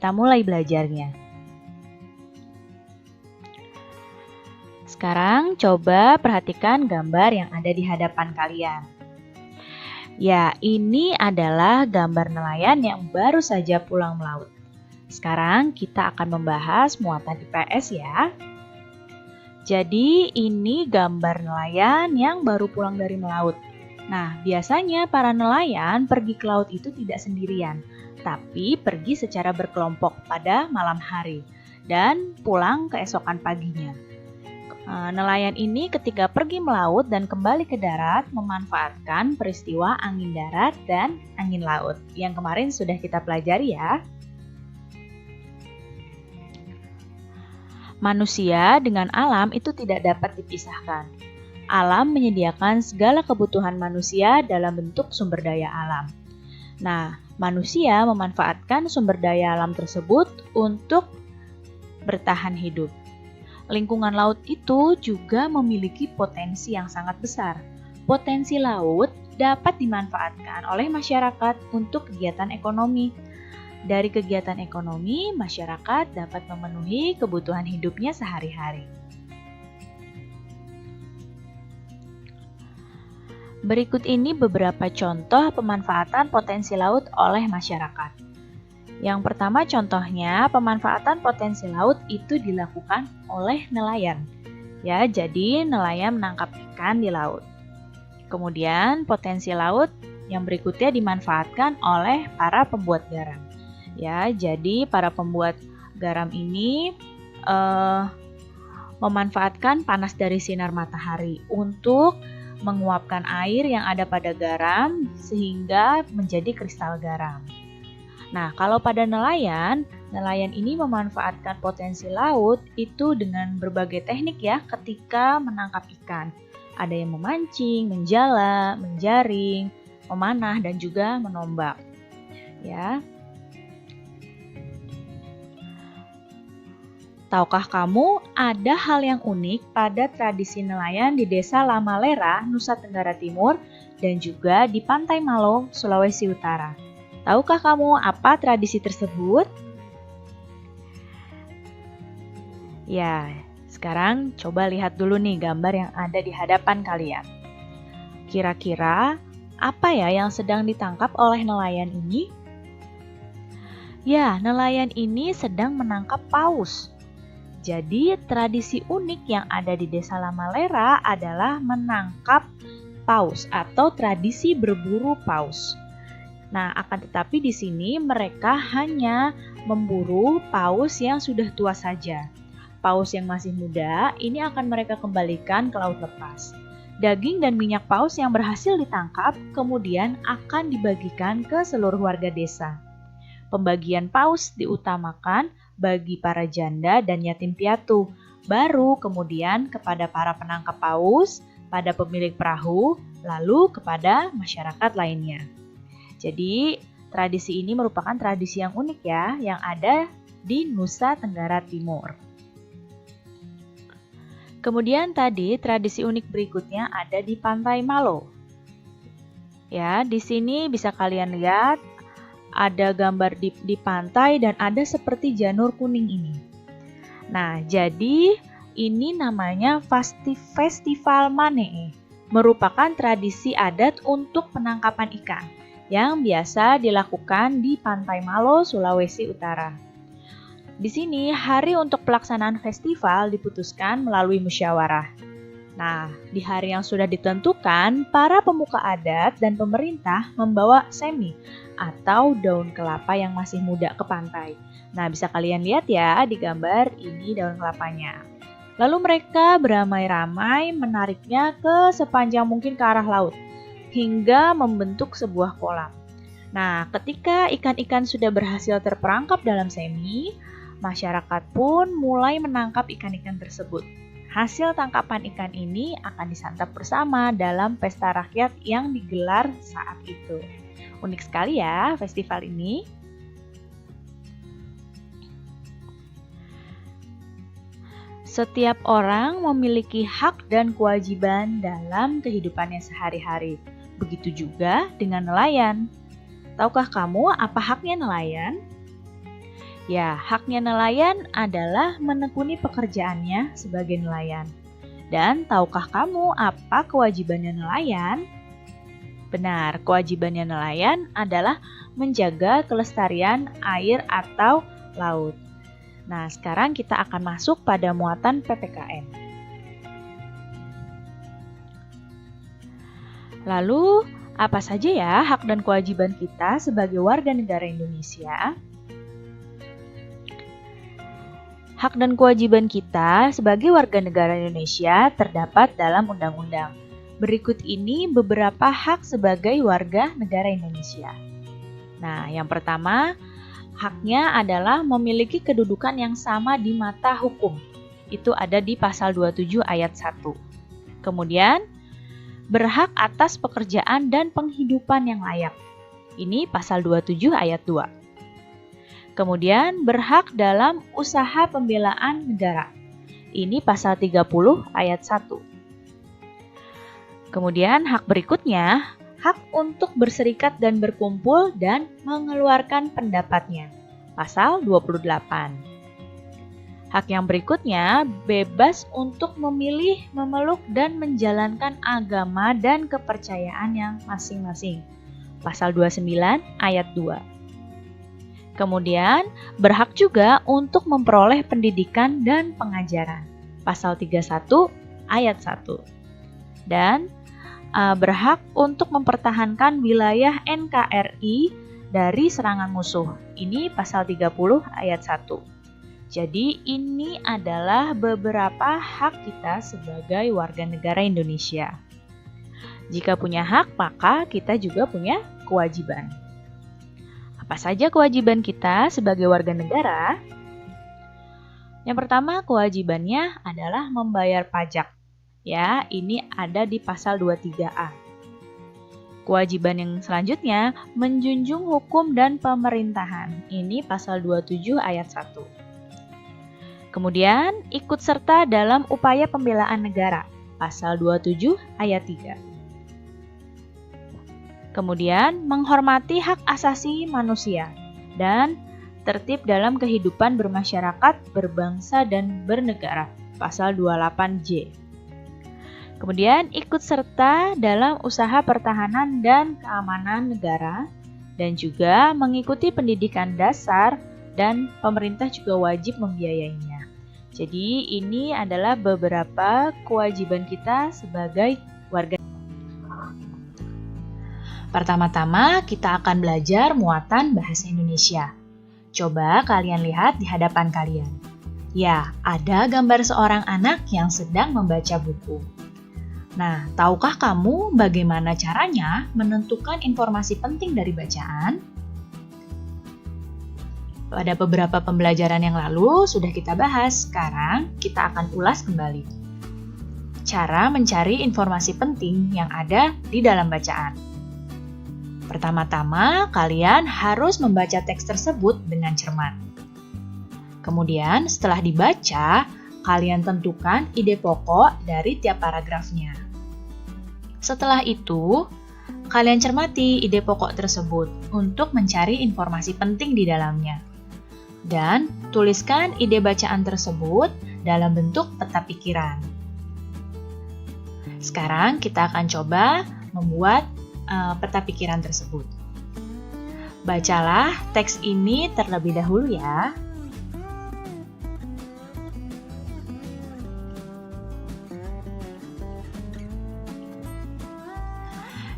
kita mulai belajarnya. Sekarang coba perhatikan gambar yang ada di hadapan kalian. Ya, ini adalah gambar nelayan yang baru saja pulang melaut. Sekarang kita akan membahas muatan IPS ya. Jadi ini gambar nelayan yang baru pulang dari melaut. Nah, biasanya para nelayan pergi ke laut itu tidak sendirian, tapi pergi secara berkelompok pada malam hari dan pulang keesokan paginya. Nelayan ini ketika pergi melaut dan kembali ke darat memanfaatkan peristiwa angin darat dan angin laut yang kemarin sudah kita pelajari ya. Manusia dengan alam itu tidak dapat dipisahkan. Alam menyediakan segala kebutuhan manusia dalam bentuk sumber daya alam. Nah, manusia memanfaatkan sumber daya alam tersebut untuk bertahan hidup. Lingkungan laut itu juga memiliki potensi yang sangat besar. Potensi laut dapat dimanfaatkan oleh masyarakat untuk kegiatan ekonomi. Dari kegiatan ekonomi, masyarakat dapat memenuhi kebutuhan hidupnya sehari-hari. Berikut ini beberapa contoh pemanfaatan potensi laut oleh masyarakat. Yang pertama contohnya, pemanfaatan potensi laut itu dilakukan oleh nelayan. Ya, jadi nelayan menangkap ikan di laut. Kemudian potensi laut yang berikutnya dimanfaatkan oleh para pembuat garam. Ya, jadi para pembuat garam ini memanfaatkan panas dari sinar matahari untuk menguapkan air yang ada pada garam sehingga menjadi kristal garam. Nah, kalau pada nelayan ini memanfaatkan potensi laut itu dengan berbagai teknik ya ketika menangkap ikan. Ada yang memancing, menjala, menjaring, memanah, dan juga menombak. Ya. Tahukah kamu ada hal yang unik pada tradisi nelayan di Desa Lamalera, Nusa Tenggara Timur, dan juga di Pantai Malo, Sulawesi Utara? Tahukah kamu apa tradisi tersebut? Ya, sekarang coba lihat dulu nih gambar yang ada di hadapan kalian. Kira-kira apa ya yang sedang ditangkap oleh nelayan ini? Ya, nelayan ini sedang menangkap paus. Jadi, tradisi unik yang ada di Desa Lamalera adalah menangkap paus atau tradisi berburu paus. Nah, akan tetapi di sini mereka hanya memburu paus yang sudah tua saja. Paus yang masih muda ini akan mereka kembalikan ke laut lepas. Daging dan minyak paus yang berhasil ditangkap kemudian akan dibagikan ke seluruh warga desa. Pembagian paus diutamakan bagi para janda dan yatim piatu, baru kemudian kepada para penangkap paus, pada pemilik perahu, lalu kepada masyarakat lainnya. Jadi, tradisi ini merupakan tradisi yang unik ya, yang ada di Nusa Tenggara Timur. Kemudian tadi tradisi unik berikutnya ada di Pantai Malo. Ya, di sini bisa kalian lihat ada gambar di pantai dan ada seperti janur kuning ini. Nah, jadi ini namanya Festival Manee, merupakan tradisi adat untuk penangkapan ikan yang biasa dilakukan di Pantai Malo, Sulawesi Utara. Di sini, hari untuk pelaksanaan festival diputuskan melalui musyawarah. Nah, di hari yang sudah ditentukan, para pemuka adat dan pemerintah membawa semi atau daun kelapa yang masih muda ke pantai. Nah, bisa kalian lihat ya di gambar ini daun kelapanya. Lalu mereka beramai-ramai menariknya ke sepanjang mungkin ke arah laut, hingga membentuk sebuah kolam. Nah, ketika ikan-ikan sudah berhasil terperangkap dalam semi, masyarakat pun mulai menangkap ikan-ikan tersebut. Hasil tangkapan ikan ini akan disantap bersama dalam pesta rakyat yang digelar saat itu. Unik sekali ya festival ini. Setiap orang memiliki hak dan kewajiban dalam kehidupannya sehari-hari. Begitu juga dengan nelayan. Tahukah kamu apa haknya nelayan? Ya, haknya nelayan adalah menekuni pekerjaannya sebagai nelayan. Dan tahukah kamu apa kewajibannya nelayan? Benar, kewajibannya nelayan adalah menjaga kelestarian air atau laut. Nah, sekarang kita akan masuk pada muatan PPKN. Lalu, apa saja ya hak dan kewajiban kita sebagai warga negara Indonesia? Hak dan kewajiban kita sebagai warga negara Indonesia terdapat dalam undang-undang. Berikut ini beberapa hak sebagai warga negara Indonesia. Nah, yang pertama, haknya adalah memiliki kedudukan yang sama di mata hukum. Itu ada di pasal 27 ayat 1. Kemudian, berhak atas pekerjaan dan penghidupan yang layak. Ini pasal 27 ayat 2. Kemudian, berhak dalam usaha pembelaan negara. Ini pasal 30 ayat 1. Kemudian, hak berikutnya, hak untuk berserikat dan berkumpul dan mengeluarkan pendapatnya. Pasal 28. Hak yang berikutnya, bebas untuk memilih, memeluk, dan menjalankan agama dan kepercayaan yang masing-masing. Pasal 29 ayat 2. Kemudian, berhak juga untuk memperoleh pendidikan dan pengajaran. Pasal 31 ayat 1. Dan berhak untuk mempertahankan wilayah NKRI dari serangan musuh. Ini pasal 30 ayat 1. Jadi ini adalah beberapa hak kita sebagai warga negara Indonesia. Jika punya hak, maka kita juga punya kewajiban. Apa saja kewajiban kita sebagai warga negara? Yang pertama, kewajibannya adalah membayar pajak. Ya, ini ada di pasal 23A. Kewajiban yang selanjutnya, menjunjung hukum dan pemerintahan. Ini pasal 27 ayat 1. Kemudian, ikut serta dalam upaya pembelaan negara. Pasal 27 ayat 3. Kemudian, menghormati hak asasi manusia dan tertib dalam kehidupan bermasyarakat, berbangsa, dan bernegara. Pasal 28J. Kemudian ikut serta dalam usaha pertahanan dan keamanan negara dan juga mengikuti pendidikan dasar dan pemerintah juga wajib membiayainya. Jadi ini adalah beberapa kewajiban kita sebagai warga. Pertama-tama kita akan belajar muatan bahasa Indonesia. Coba kalian lihat di hadapan kalian. Ya, ada gambar seorang anak yang sedang membaca buku. Nah, tahukah kamu bagaimana caranya menentukan informasi penting dari bacaan? Pada beberapa pembelajaran yang lalu sudah kita bahas, sekarang kita akan ulas kembali. Cara mencari informasi penting yang ada di dalam bacaan. Pertama-tama, kalian harus membaca teks tersebut dengan cermat. Kemudian, setelah dibaca, kalian tentukan ide pokok dari tiap paragrafnya. Setelah itu, kalian cermati ide pokok tersebut untuk mencari informasi penting di dalamnya. Dan tuliskan ide bacaan tersebut dalam bentuk peta pikiran. Sekarang kita akan coba membuat peta pikiran tersebut. Bacalah teks ini terlebih dahulu ya.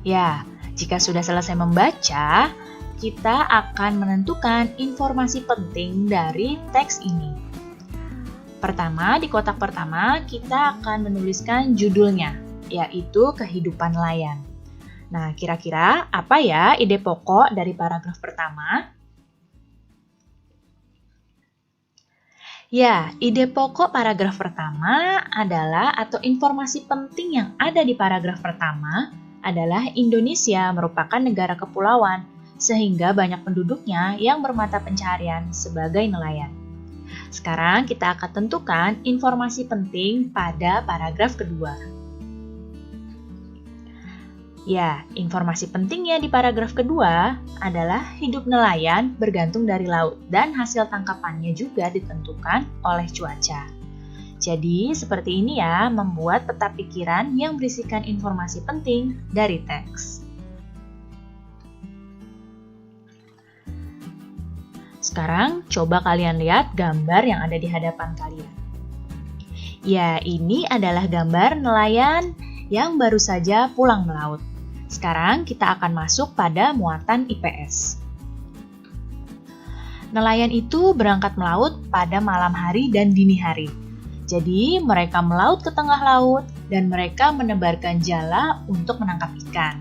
Ya, jika sudah selesai membaca, kita akan menentukan informasi penting dari teks ini. Pertama, di kotak pertama, kita akan menuliskan judulnya, yaitu Kehidupan Nelayan. Nah, kira-kira apa ya ide pokok dari paragraf pertama? Ya, ide pokok paragraf pertama adalah atau informasi penting yang ada di paragraf pertama adalah Indonesia merupakan negara kepulauan, sehingga banyak penduduknya yang bermata pencaharian sebagai nelayan. Sekarang kita akan tentukan informasi penting pada paragraf kedua. Ya, informasi pentingnya di paragraf kedua adalah hidup nelayan bergantung dari laut dan hasil tangkapannya juga ditentukan oleh cuaca. Jadi, seperti ini ya, membuat peta pikiran yang berisikan informasi penting dari teks. Sekarang, coba kalian lihat gambar yang ada di hadapan kalian. Ya, ini adalah gambar nelayan yang baru saja pulang melaut. Sekarang, kita akan masuk pada muatan IPS. Nelayan itu berangkat melaut pada malam hari dan dini hari. Jadi, mereka melaut ke tengah laut dan mereka menebarkan jala untuk menangkap ikan.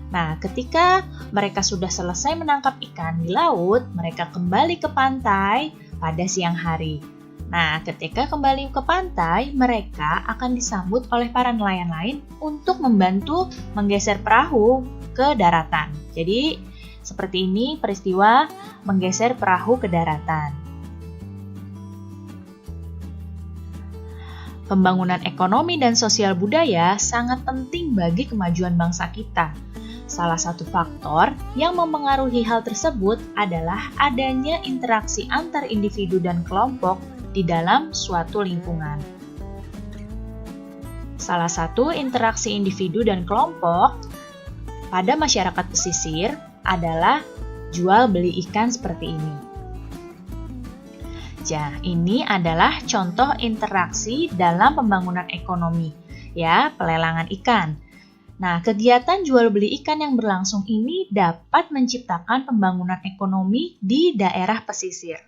Nah, ketika mereka sudah selesai menangkap ikan di laut, mereka kembali ke pantai pada siang hari. Nah, ketika kembali ke pantai, mereka akan disambut oleh para nelayan lain untuk membantu menggeser perahu ke daratan. Jadi, seperti ini peristiwa menggeser perahu ke daratan. Pembangunan ekonomi dan sosial budaya sangat penting bagi kemajuan bangsa kita. Salah satu faktor yang mempengaruhi hal tersebut adalah adanya interaksi antar individu dan kelompok di dalam suatu lingkungan. Salah satu interaksi individu dan kelompok pada masyarakat pesisir adalah jual beli ikan seperti ini. Ya, ini adalah contoh interaksi dalam pembangunan ekonomi, ya, pelelangan ikan. Nah, kegiatan jual beli ikan yang berlangsung ini dapat menciptakan pembangunan ekonomi di daerah pesisir.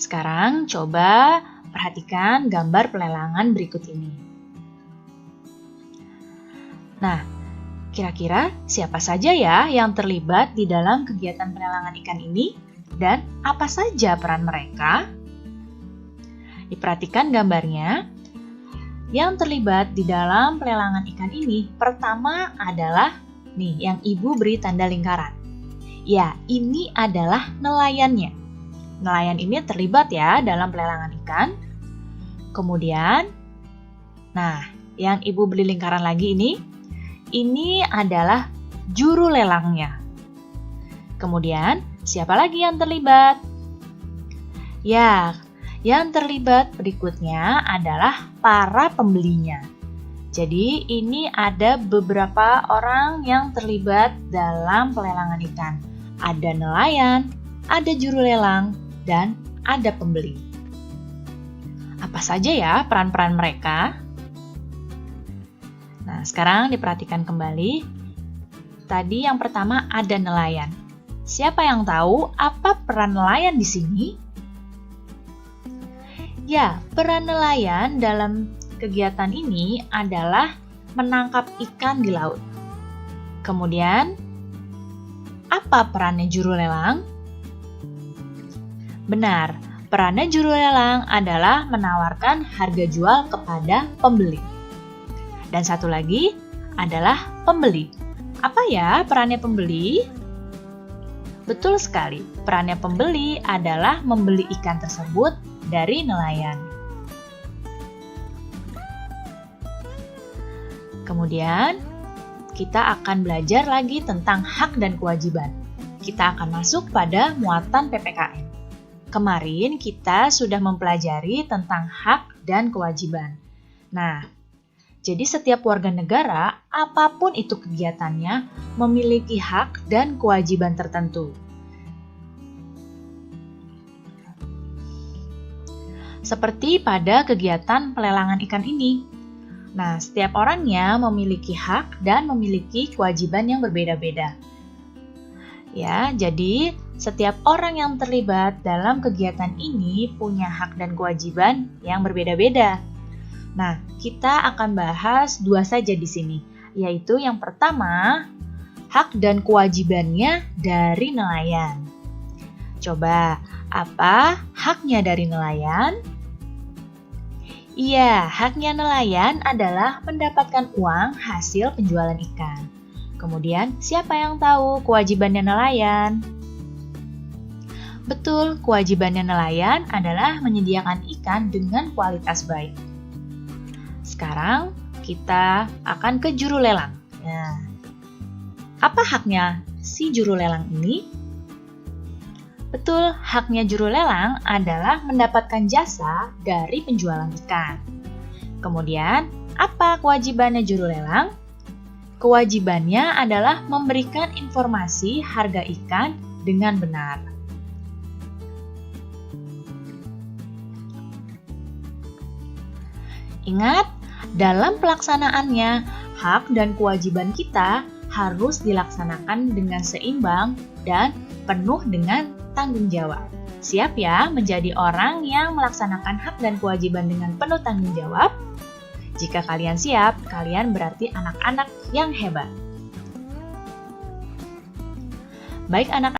Sekarang coba perhatikan gambar pelelangan berikut ini. Nah, kira-kira siapa saja ya yang terlibat di dalam kegiatan pelelangan ikan ini dan apa saja peran mereka? Diperhatikan gambarnya. Yang terlibat di dalam pelelangan ikan ini pertama adalah yang ibu beri tanda lingkaran. Ya, ini adalah nelayannya. Nelayan ini terlibat ya dalam pelelangan ikan. Kemudian, yang ibu beri lingkaran lagi ini adalah juru lelangnya. Kemudian, siapa lagi yang terlibat? Ya, yang terlibat berikutnya adalah para pembelinya. Jadi, ini ada beberapa orang yang terlibat dalam pelelangan ikan. Ada nelayan, ada juru lelang, dan ada pembeli. Apa saja ya peran-peran mereka? Nah, sekarang diperhatikan kembali. Tadi yang pertama ada nelayan. Siapa yang tahu apa peran nelayan di sini? Ya, peran nelayan dalam kegiatan ini adalah menangkap ikan di laut. Kemudian, apa perannya juru lelang? Benar, perannya juru lelang adalah menawarkan harga jual kepada pembeli. Dan satu lagi adalah pembeli. Apa ya perannya pembeli? Betul sekali, perannya pembeli adalah membeli ikan tersebut dari nelayan. Kemudian, kita akan belajar lagi tentang hak dan kewajiban. Kita akan masuk pada muatan PPKN. Kemarin kita sudah mempelajari tentang hak dan kewajiban. Nah, jadi setiap warga negara, apapun itu kegiatannya, memiliki hak dan kewajiban tertentu. Seperti pada kegiatan pelelangan ikan ini. Nah, setiap orangnya memiliki hak dan memiliki kewajiban yang berbeda-beda. Ya, jadi setiap orang yang terlibat dalam kegiatan ini punya hak dan kewajiban yang berbeda-beda. Nah, kita akan bahas dua saja di sini, yaitu yang pertama, hak dan kewajibannya dari nelayan. Coba, apa haknya dari nelayan? Iya, haknya nelayan adalah mendapatkan uang hasil penjualan ikan. Kemudian, siapa yang tahu kewajibannya nelayan? Betul, kewajibannya nelayan adalah menyediakan ikan dengan kualitas baik. Sekarang kita akan ke juru lelang. Nah, apa haknya si juru lelang ini? Betul, haknya juru lelang adalah mendapatkan jasa dari penjualan ikan. Kemudian, apa kewajibannya juru lelang? Kewajibannya adalah memberikan informasi harga ikan dengan benar. Ingat, dalam pelaksanaannya, hak dan kewajiban kita harus dilaksanakan dengan seimbang dan penuh dengan tanggung jawab. Siap ya menjadi orang yang melaksanakan hak dan kewajiban dengan penuh tanggung jawab? Jika kalian siap, kalian berarti anak-anak yang hebat. Baik anak-anak.